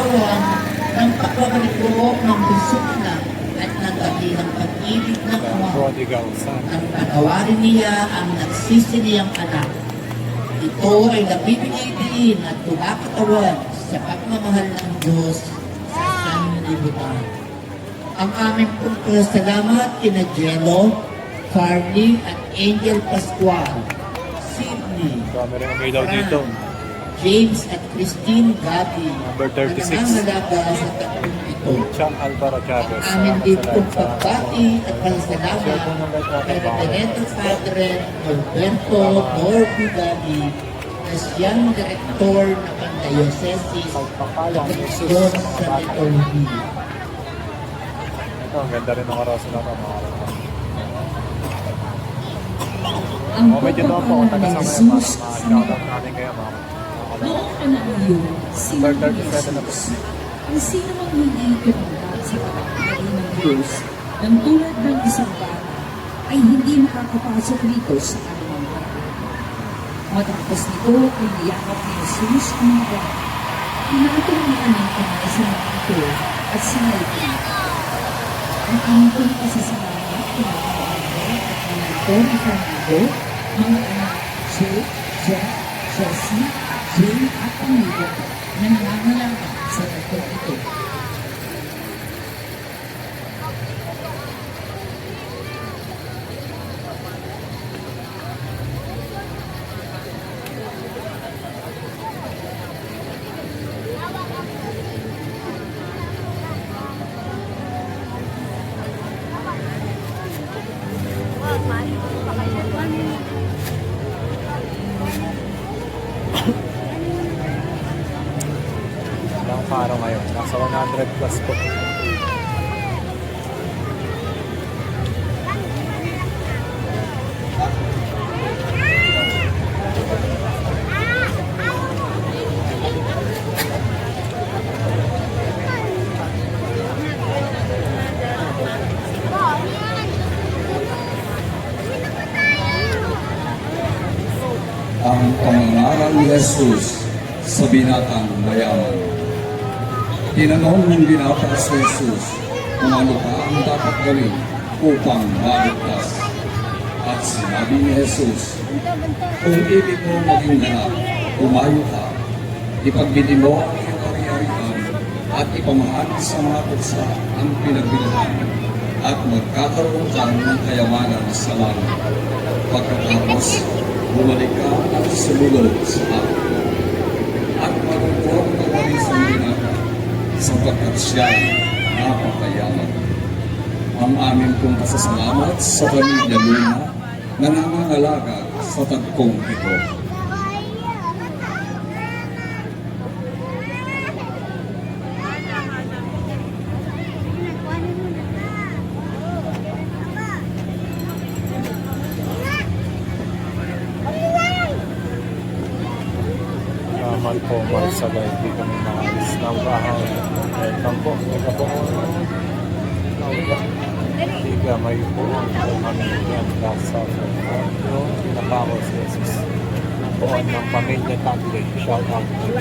katawan ng pagbabalik loob ng busugna at ng dakilang pag-ibig ng Ama. Ang patawarin niya ang nagsisiliyang anak. Ito ay nabibigay din at kumakatawan sa pagmamahal ng Diyos sa sanlibutan. Ang aming pagpasalamat kina Jello, Carly at Angel Pascual, Sydney, dito. James at Christine Gabi, Number 36. na nangangalaga sa tatlong ito. Chang Alvaro Chavez. Ang aming din pong pagbati at pasalamat kay Reverendo Padre Alberto Norby Gabi, na siyang direktor ng Pandayosesis at Direksyon sa Liturgy. Ito, ang ganda rin ng orasan na ito, mga kapatid. Ang Medyo doon po, pagpapala taga ni sa Jesus mga shoutout natin kayo, mga kapatid. noong panahon yun, sinabi ni 37 na po. Jesus, ang sino mang hindi tumanggap sa pagpapalay ng Diyos ng tulad ng isang bata ay hindi makakapasok dito sa anumang paraan. Matapos nito ay niyakap ni Jesus ang mga bata. Pinatong niya ng kamay sa mga ito at sinalipin. Ang aming pong pasasalamat kina Panginoon at mga Tony Fernando, mga anak Jay, Jeff, Jessie, Jay at Amigo na nangangalaga sa tatlong ito. Ilang paro ngayon? Nasa 100 plus po. Ang pangangaral ni Jesus sa binatang mayaman. Tinanong ng binata sa Jesus kung ano pa ang dapat gawin upang maligtas. At sinabi ni Jesus, kung ibig mo maging ganap, umayo ka, ipagbili mo ang iyong ari-arian at ipamahal sa mga tuksa ang pinagbilihan at magkakaroon ka ng kayamanan sa langit. Pagkatapos, bumalik ka at sumunod sa akin. At magugurong na rin sa binata sapagkat siya ay napakayaman. Ang aming pong pasasalamat sa pamilya Luna na nangangalaga sa tagpong ito. Naman po, magsagay, hindi kami maalis ng bahay. Tampo, hindi ka po hindi ka may puwan po kami yan sa yung pinapako si Jesus. Puwan ng pamilya Tagle. Shout out to you.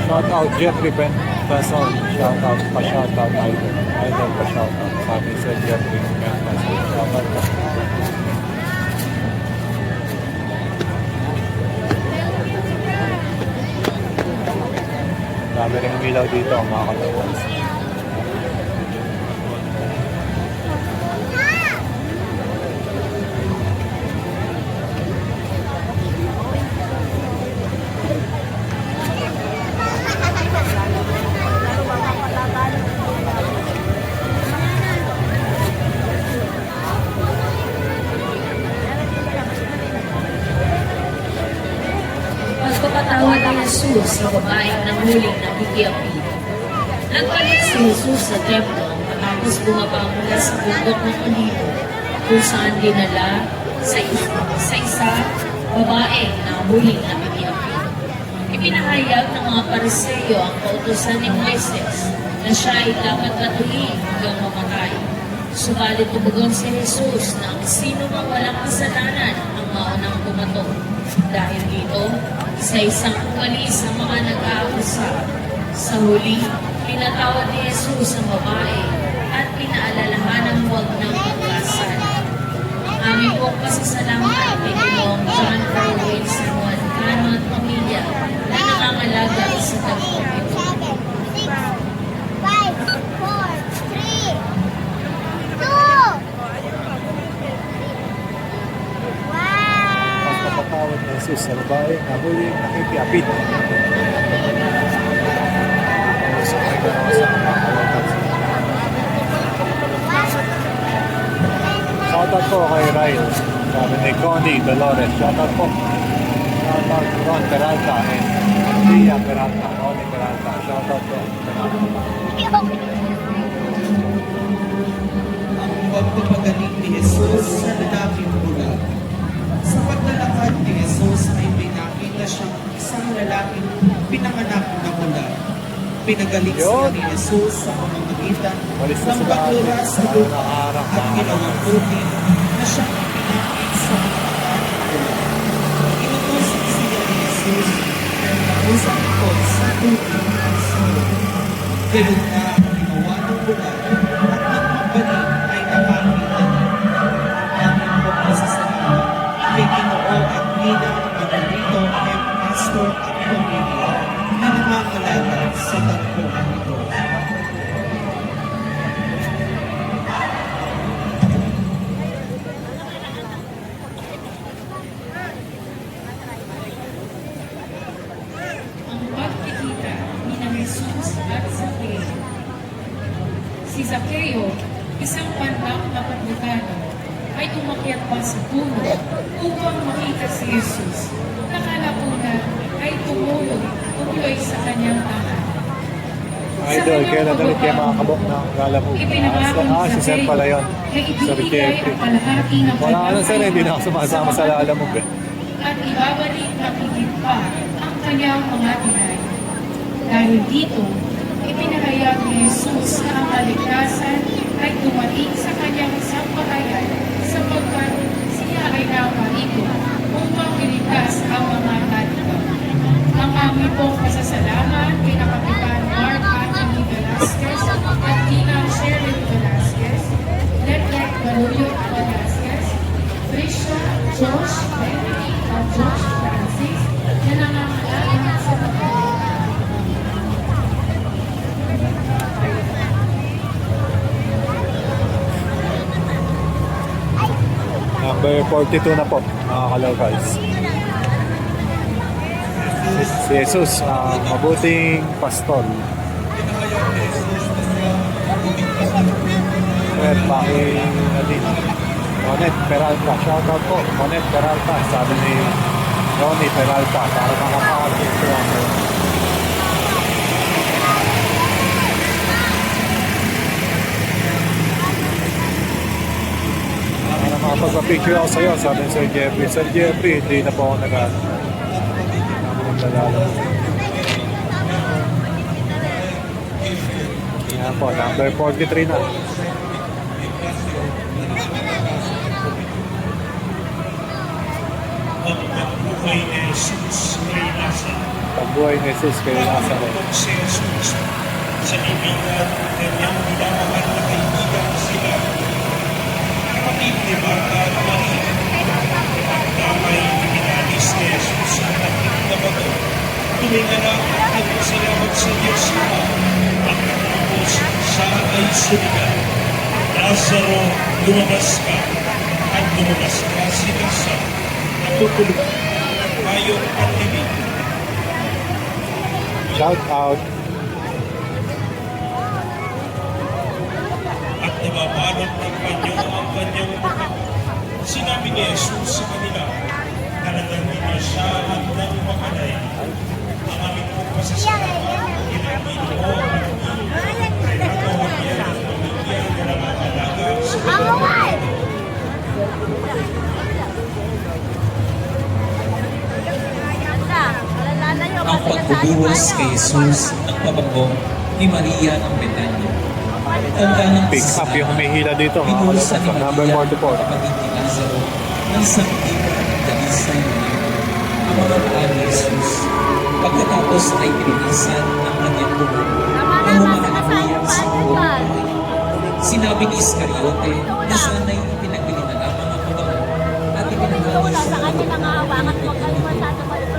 Shout out Jeffrey Ben Tasson. Shout out pa shout out Idol. Idol pa shout out. Sabi sa Jeffrey Ben Tasson. Shout out pa. Dami rin umilaw dito ang mga katawan. Pagpapatawad ni Jesus sa babaeng nanghuling nakikiapi. Nagbalik si Jesus sa templo matapos bumaba mula sa bundok ng Olivo kung saan dinala sa isa babaeng nanghuling nakikiapi. Ipinahayag ng mga Pariseo ang kautusan ni Moises na siya ay dapat patuloyin hanggang mamatay. Subalit tumugon si Jesus na ang sino mang walang kasalanan ang maunang bumato. Dahil dito, sa isang umalis sa mga nag-aakusa. Sa huli, pinatawad ni Jesus ang babae at pinaalalahanan huwag ng pagkasan. Ang aming pong pasasalamat kay Ginoong John Kerwin Samuel Cano at pamilya na nangangalaga sa tagpong ito. 7, 6, 5, 4, 3, 2, Mas napatawad ni Jesus sa babae na muling nakikiapit. So, may ganawa sa mga kalagay. Shoutout po kay Ryan. Sabi ni Connie Dolores. Shoutout po. Shoutout Ron Peralta and Lia Peralta. Connie Peralta. Shoutout po. Ang pagpapagaling ni Jesus sa lalaking bulag. Sa paglalakad ni Jesus ay pinakita siyang isang lalaking pinanganak na bulag. Pinagaling siya ni Jesus sa pamamagitan Walis na ng sila pagtura atin. sa Lalo lupa na harap at na ginawang buti na siyang pinakit sa mga bulag. Inutos siya ni Jesus na nakusap ito sa tubig at sa lupa. Ganun na ang ginawa ng bulag at ang magbalik ay nakakita na. Ang aming pagpasasalamat kay Ginoo at Nina Manolito M. Pastor at pamilya na nangangalaga sa tagpong ito. Ang pagkikita ni na Jesus at Zaccheo. Si Zaccheo, isang pandak na publikano, ay umakyat pa sa puno upang makita si Jesus. Nakalapuna ay tumuloy sa kanyang tahanan. Idol, kaya nadalit kayo mga kabok ng lalamog. Si Sir pala yun. na Sir ibibigay Jeffrey. ang kalahati ng Wala ka na kanyang sir, hindi na ako sumasama sa lalamog eh. at ibabalik na higit pa ang kanyang mga tinay. Dahil dito, ipinahayag ni Jesus na ang kaligtasan ay dumating sa kanyang sampatayan sapagkat siya ay naparito upang iligtas ang mga kalibang. Ang aming pong pasasalamat kay Kapitan Mark Anthony Velasquez at Tina Sherilyn Velasquez, Letlet Baluyot Velasquez, Trisha Josh Benedict at Josh Francis na nangangalaga sa pagkakas. Number 42 na po, mga kalocals. Si Jesus, mabuting pastol. Sir, paki-alin. Monet Peralta, shoutout po. Monet Peralta, sabi ni Ronnie Peralta, para makapag-picture ako. Para makapag-picture ako sa'yo, sabi ni Sir Jeffrey. Sir Jeffrey, hindi na po ako nag-alala. Yan po, number 43 na. Pagbuhay ni Jesus kay Lazaro. Pagbuhay ni Jesus kay Lazaro. Pagbuhay si Jesus sa ibigan ng kanyang minamahal na kaibigan sila. Kapatid ni Martha at Maria. Damay ibinalis ni Jesus ang ating na bago. Tuminganak at nagpasalamat sa Diyos Ama. At natapos sa ay sumigat. Lazaro, lumabas ka. At lumabas ka si Lazaro. Natutulog tayo at libig. Shout out. At nababalot ng panyo ang kanyang mukha. Sinabi ni Jesus sa kanila, talagang hindi siya at ng makalay. Ang aming pong pasasalamat, ginagino at pinagawag niya ng pamilya na nakakalaga sa kanyang. Ang pagbubuhos kay Jesus ng pabango ni Maria ng Betanya. Tanda ng Pick up yung humihila dito, mga binuhusan ni kalocals. Number Maria 44. kapatid ni Lazaro ng sanggip at dalisay na ang mga paa ni Jesus. Pagkatapos ay pinilisan ng kanyang buhok na humahanap sa buhay. Sinabi ni Iscariote na sana'y pinagpili na lamang ang mga at ipinagawa sa kanya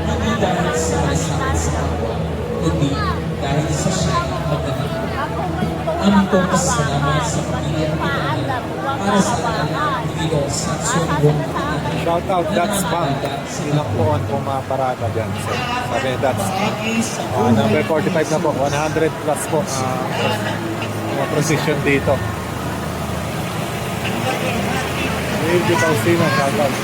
hindi dahil sa malasakit sa kapwa, kundi dahil sa siya magdamag. Aming pong pasasalamat sa pamilya at pinagpili para sa anak ni Ginoong Sansong. Shout out That's Bank. Ilang po ang pumaparada dyan. So, sabi ni That's number 45 na po. 100 plus po mga precision dito. Thank you, Faustino. Shout out.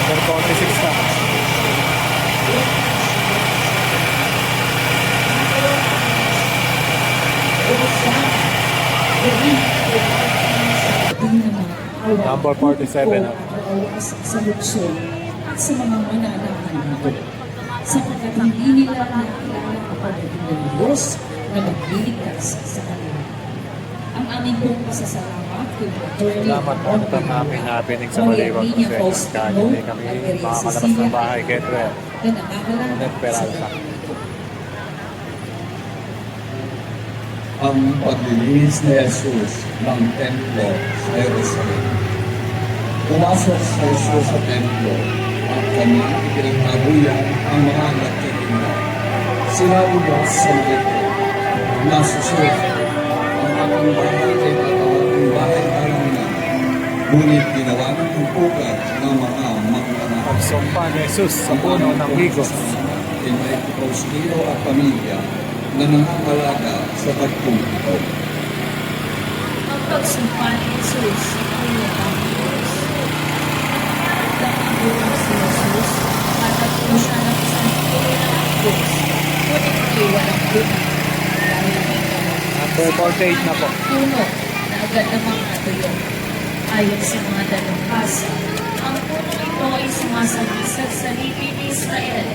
Number 46 na. Number 47 na. Sa luksyon at sa mga mananangin nito. Sapagkat hindi nila nakilala ang pagdating ng Diyos na magliligtas sa kanila. Ang aming pong pasasalamat kay Attorney Salamat po ito namin napinig sa Baliwag kasi kahit hindi kami makakalabas ng bahay. Get well. na nangangalan Ulit Peralta. Ang paglilinis ni Jesus ng templo sa Jerusalem. Pumasok sa Jesus sa templo at kanyang ipinagtabuyan ang mga nagtitinda. Sinabi mo sa lito, nasusunod ang aking bahay ay tatawagin bahay talunan, ngunit ginawa ng tupukan ng mga manganganak. Pagsumpa ni Jesus sa puno ng higos. Inay Faustino at pamilya na nangangalaga sa tagpong ito. Ang pagsumpa ni Jesus sa puno ng higos. Nagdamang si Jesus at nagpuno siya ng isang puno ng higos. Ngunit ay walang bunga. Dahil may Number 48 na po. puno na agad namang natuyo. Ayon sa mga dalubhasa, ang puno ito ay sumasagisag sa lipi ni Israel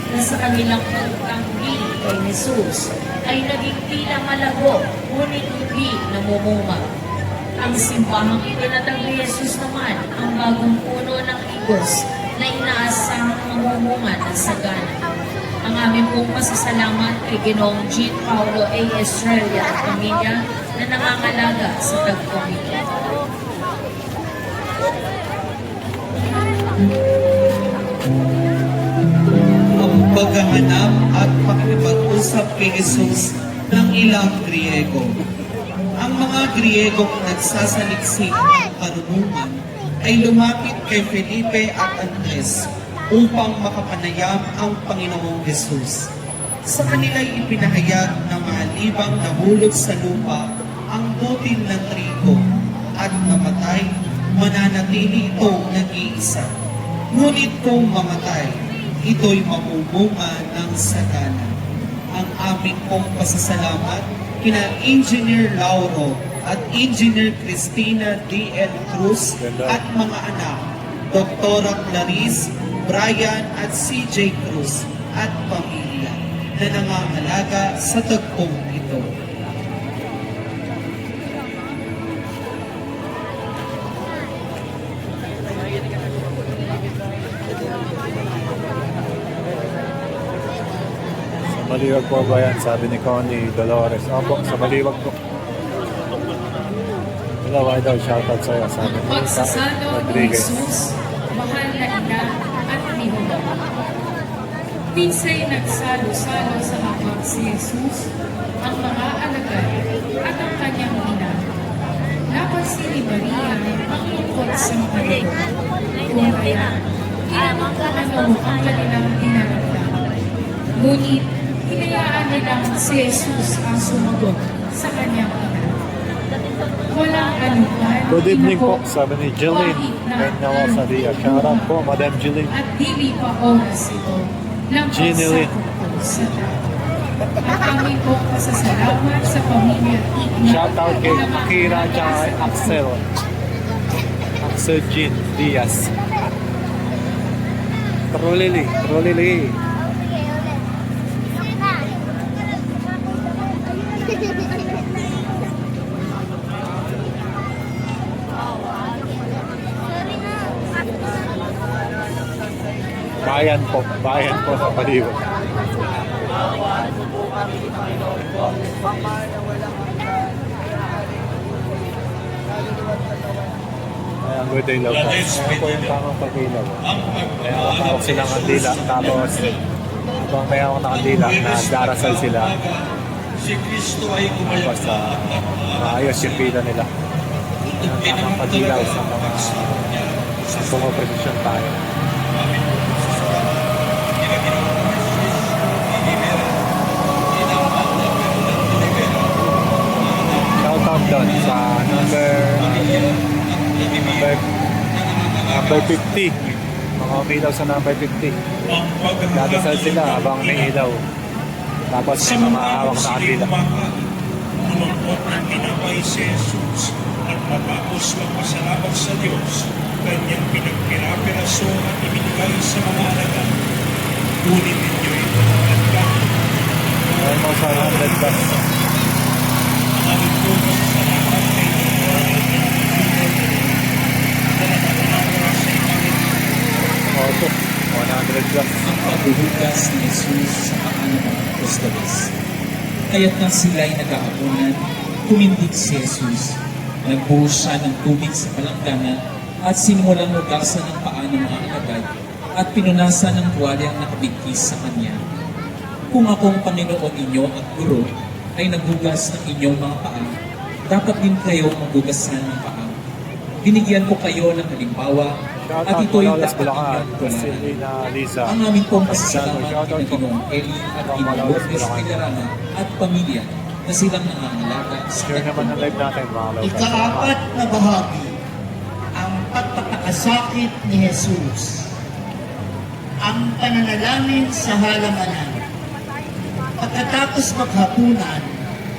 na sa kanilang pagtanggi kay Jesus ay naging tila malago, ngunit hindi namumunga. Ang simbahang itinatag ni Jesus naman ang bagong puno ng higos na inaasahang mamumunga ng sagana. Ang aming pong pasasalamat kay Ginoong Jean Paulo A. Estrella at pamilya na nangangalaga sa tagpong ito. Ang paghahanap at pakikipag-usap kay Jesus ng ilang Griego. Ang mga Griegong nagsasaliksik ng karunungan ay lumapit kay Felipe at Andres upang makapanayam ang Panginoong Jesus. Sa kanila'y ipinahayag na malibang nahulog sa lupa ang butil ng trigo at mamatay, mananatili itong nag-iisa. Ngunit kung mamatay, ito'y mamumunga ng sagana. Ang aming pong pasasalamat kina Engineer Lauro at Engineer Cristina D.L. Cruz at mga anak, Dr. Clarice, Brian at C.J. Cruz at pamilya na nangangalaga sa tagpong ito. Sa Baliwag po ba yan? Sabi ni Connie Dolores. Opo, sa Baliwag po. Hello, idol. Shoutout sa'yo. Sabi ni Pagsasalo ni Rodriguez. Jesus, mahal na ina at ninuno. Pinsa'y nagsalo-salo sa hapag si Jesus, ang mga alagad at ang kanyang ina. Napansin ni Maria ang lungkot sa mga ito. Kung kaya, ilamang ano ang kanilang dinaramdaman. Ngunit, hinayaan nilang si Jesus ang sumagot sa kanyang ina. Walang anuman. Good evening po, sabi ni Jeline Peñawa Sadia. Shoutout po, Madam Jeline. At dili pa oras ito ng Jeneline. pagsakot sa Diyos. At kami po pasasalamat sa pamilya Igna. Shoutout kay Akira at kay Axel. Axel Jean Diaz. Trulili. Trulili. Okay, ulit. Sige na. Sorry na. Bayan po sa Paliwan. Ayan, good day, love. Ayan po yung tamang pag-ilaw. Kaya hawak silang kandila. Tapos, habang may hawak na kandila, nagdarasal sila. Si Kristo ay Tapos, gumawa maayos yung pila nila. Ang tamang pag-ilaw sa mga pumapredisyon tayo. Shoutout doon sa number 50. Mga umilaw sa number 50. Dadasal sila habang may ilaw. Tapos may mga hawak na kandila. Lumangkot ng tinapay si Jesus at matapos magpasalamat sa Diyos, kanyang pinagpira-piraso at ibinigay sa mga alagad. Kunin ninyo ito at gamit. Ayun mo sa 100 plus. Aming po salamat kay Lord na nakakalawa sa ibangin. Opo, 100 plus. Ang paghuhugas ni Jesus sa paa ng mga apostoles. Kaya't nang sila'y nagkakapunan, kumindig si Jesus. Nagbuhos siya ng tubig sa palanggana at sinimulang hugasan ng paa ng mga alagad at pinunasan ng tuwalyang nakabigkis sa kanya. Kung akong Panginoon inyo at Guro ay naghugas ng inyong mga paa, dapat din kayo maghugasan ng paa. Binigyan ko kayo ng halimbawa at Shoutout ito'y Malolas dapat Bulacan. inyong tularan. Silvina Lisa. Ang aming pong pasasalamat Shoutout kay po. Ginoong Eli at From Ginoong Malolos, Lourdes Bulacan. Pilarana at pamilya na silang nangangalaga sa Share naman ang live natin mga love. Ikaapat na bahagi, ang pagpapakasakit ni Jesus. Ang pananalangin sa halamanan. Pagkatapos maghapunan,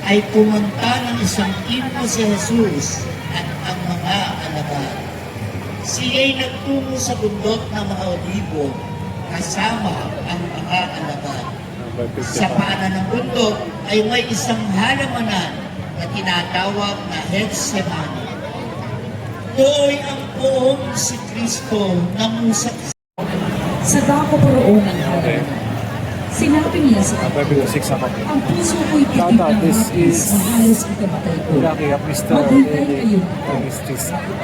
ay pumunta ng isang impo si Jesus at ang mga alagad. Siya'y nagtungo sa bundok ng mga olibo kasama ang mga alagad. Number 55. Sa paanan ng bundok ay may isang halamanan na tinatawag na Gethsemane. Doon ang poong si Kristo nangusap Sa dako poroon ng halaman, sinabi niya sa Number 56 ako. ang puso ko'y pitik Shoutout, ng this hapis is na halos ikamatay ko. Lucky at Mr. Maghintay Lily. kayo Mistis.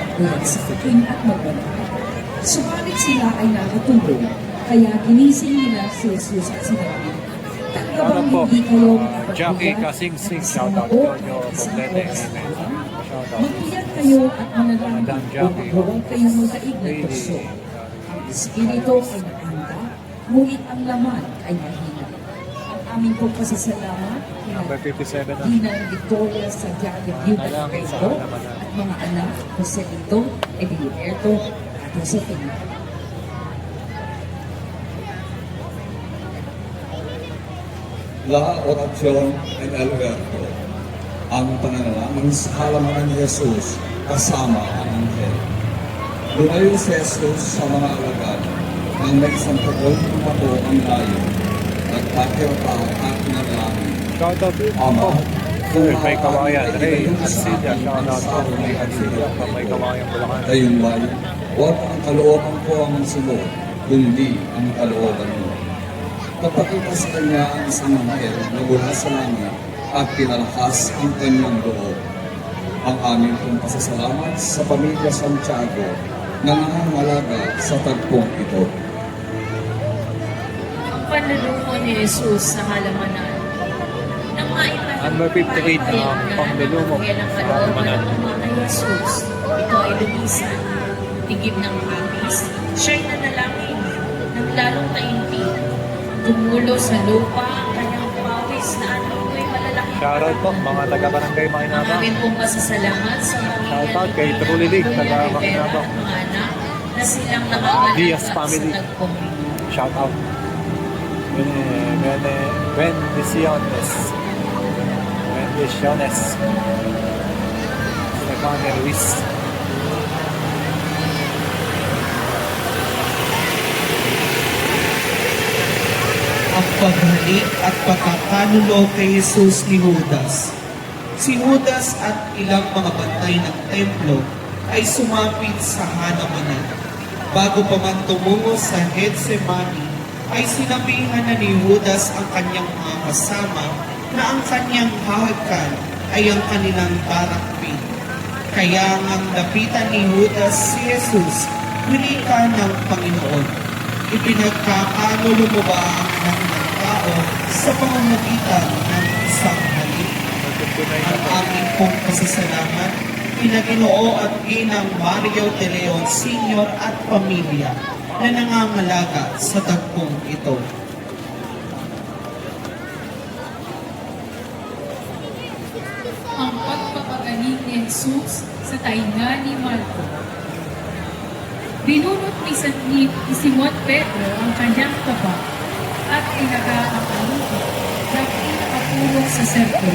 tulad sa akin at magbanay. Subalit sila ay nakatulog, kaya ginising nila si Jesus at sinabi, "Talaga bang po? hindi kayo Jackie makapagbuhat Kasing-sing. kasama Shoutout ko Jojo at isang Poblete. oras na Amen. ito? Shoutout. Magbiyak kayo at manalangin Madam kung Jackie. huwag kayong magdaig ng Really. puso. Ang espiritu ay nakahanda, ngunit ang laman ay mahina. Ang aming pong pasasalamat Number 57 na. Ginang Victoria Santiago Buta Nalangin sa Pedro halamanan. at mga anak Jose Lito, Edilberto at Josefina. La Oración en Alberto, ang pananalangin sa halamanan ni Jesus kasama ang anghel. Lumayo si Jesus sa mga alagad nang may isang pagol tumato ang layo. Nagpakirpa at nanalangin. Shoutout Ama, Sir, may kawayan. Ray Arcilia. Shoutout po. Ray Arcilia. May kawayan Bulacan. Kayunway, huwag ang kalooban ko ang sunod, kundi ang kalooban mo. Kapakita sa kanya ang isang anghel na mula sa langit at pinalakas ang kanyang loob. Ang aming pong pasasalamat sa pamilya Santiago na nangangalaga sa tagpong ito. Ang panluluko ni Jesus sa halamanan. Nang maipahayag Number 58 ang pangluluko ng sa kalooban halamanan. ng Ama kay Jesus. Ito ay lumisan, tigib ng hapis. Siya'y nanalangin ng lalong taimtim. Tumulo sa lupa ang kanyang pawis na ko'y malalaki. Shoutout po mga taga-barangay Ang Makinabang. aming pong pasasalamat sa pamilya Shoutout ni kay Tito Truly Lee, Kuya taga Rivera Makinabang. at mga anak na silang nakakalaga Diaz sa family. nagpumili. Shoutout. Bendiciones. Bendiciones. Stefania Luis. paghalik at pagkakanulo kay Jesus ni Judas. Si Judas at ilang mga bantay ng templo ay sumapit sa hanawanan. Bago pa man tumungo sa Getsemani, ay sinabihan na ni Judas ang kanyang mga kasama na ang kanyang hahagan ay ang kanilang barakpin. Kaya ngang lapitan ni Judas si Jesus, winika ng Panginoon. Ipinagkakanulo mo ba ang anak ng tao sa pamamagitan ng isang halik? Ang aming pong pasasalamat, Pinaginoo at Ginang Mario de Leon Sr. at pamilya na nangangalaga sa tagpong ito. Ang pagpapagaling ni Jesus sa tainga ni Marco. Binunot ni Simon Pedro ang kanyang taba at inagaan ang lupa ng pinakapulong sa serpo.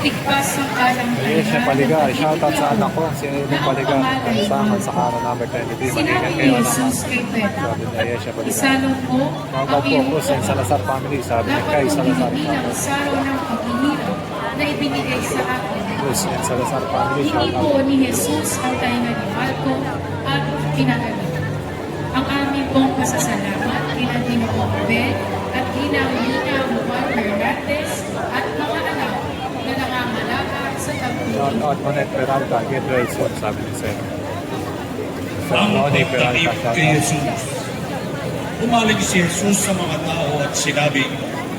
Tigpas ang kalang Ayesha Paliga, shoutout sa anak ko, si Ayesha Paliga, kasama sa karo number 23. Sinabi Magiging ni kayo Jesus naman. kay Pedro, Sabi ni Ayesha Paliga. isalong mo Mga ang po iyong po sa Salazar family, sabi ni dapat Kay mong Salazar hindi family. ng saro ng paghihirap na ibinigay sa akin. Plus, yan Salazar family, Hindi po shoutout. ni Jesus ang tainga ni Marco at pinagaling. Ang aming pong pasasalamat kina Ginoong Ben at Ginang Nina Juan Hernandez at mga anak na nangangalaga sa tagpuan. Shoutout Monet Peralta, get right soon, sabi ni Sir. Sir Ang Noni Peralta, pagtakip kay shoutout. Jesus. Umalig si Jesus sa mga tao at sinabi,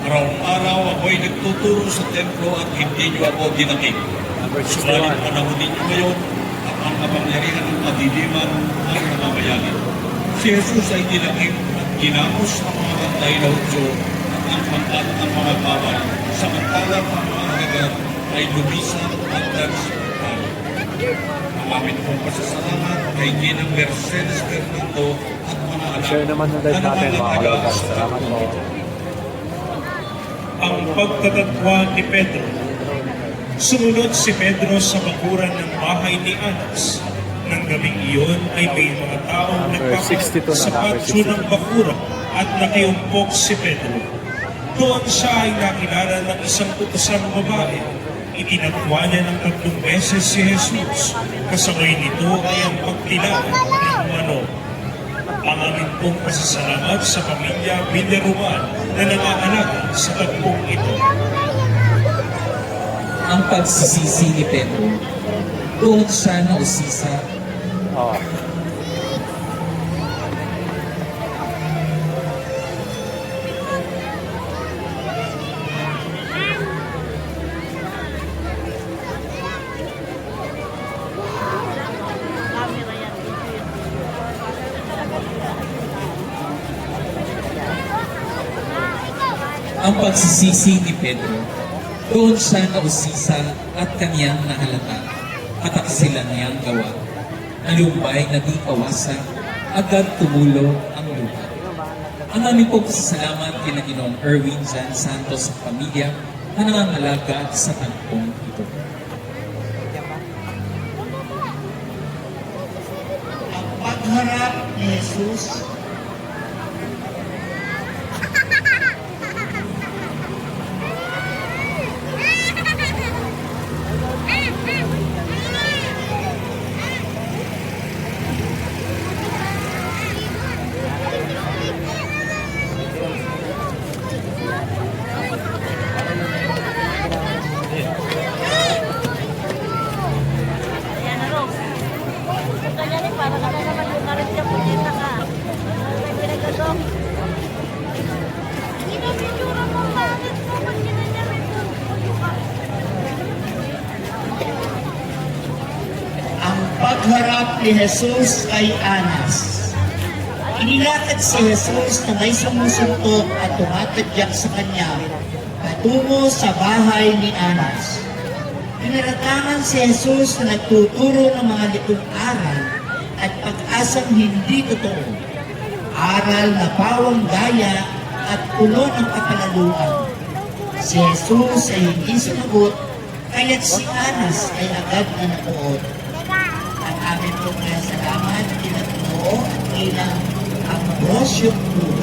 araw-araw ako'y nagtuturo sa templo at hindi niyo ako dinakip. Number Subalit 61. panahon ninyo ngayon, ang kapangyarihan ng kadiliman ang namamayagi. Si Jesus ay dinakip at ginamos ang mga bantay na utso at ang mga bawal. Samantalang ang mga agad ay lumisan at nagsiputan. Ang amin pong pasasalamat kay Ginang Mercedes Fernando at mga anak. Share naman ng live natin mga kalagay. Salamat po. Ang pagtatagpuan ni Pedro. Sumunod si Pedro sa bakuran ng bahay ni Anas. Nang gabing iyon ay may mga taong Number 62 na, sa number patio ng bakuran at nakiumpok si Pedro. Doon siya ay nakilala ng isang utusang babae. Itinagwa niya ng 3 beses si Jesus. Kasabay nito ay ang pagtilao ng umano. Ang aming pong pasasalamat sa pamilya Villaruan na nangangalaga sa tagpong ito. Ang pagsisisi ni Pedro. Doon siya nausisa Oh. ang pagsisisi ni Pedro. Doon siya nausisa at kaniyang nahalata at aksilan niyang gawa. Nalumbay na di kawasan, agad tumulo ang lupa. Ang aming pong pasasalamat kina Ginoong Erwin Jan Santos at pamilya na nangangalaga sa tagpong ito. Ang pagharap ni Jesus Yan na, Rose. Ganyan eh, para ka na naman yung narin ka po dito ka. May pinagdadong. Ito, picture mo, bakit mo? Ba't ginanyan ito? ang pagharap ni Jesus kay Anas. Inilakad si Jesus na may sumusuntok at tumatadyak sa kanya patungo sa bahay ni Anas. Pinaratangan si Jesus na nagtuturo ng mga litong aral at pag-asang hindi totoo. Aral na pawang gaya at puno ng kapalaluan. Si Jesus ay hindi sumagot, kaya't si Anas ay agad na nakuot. Ang aming pong salamat, Pinaginoo at ilang Ambrosio Cruz.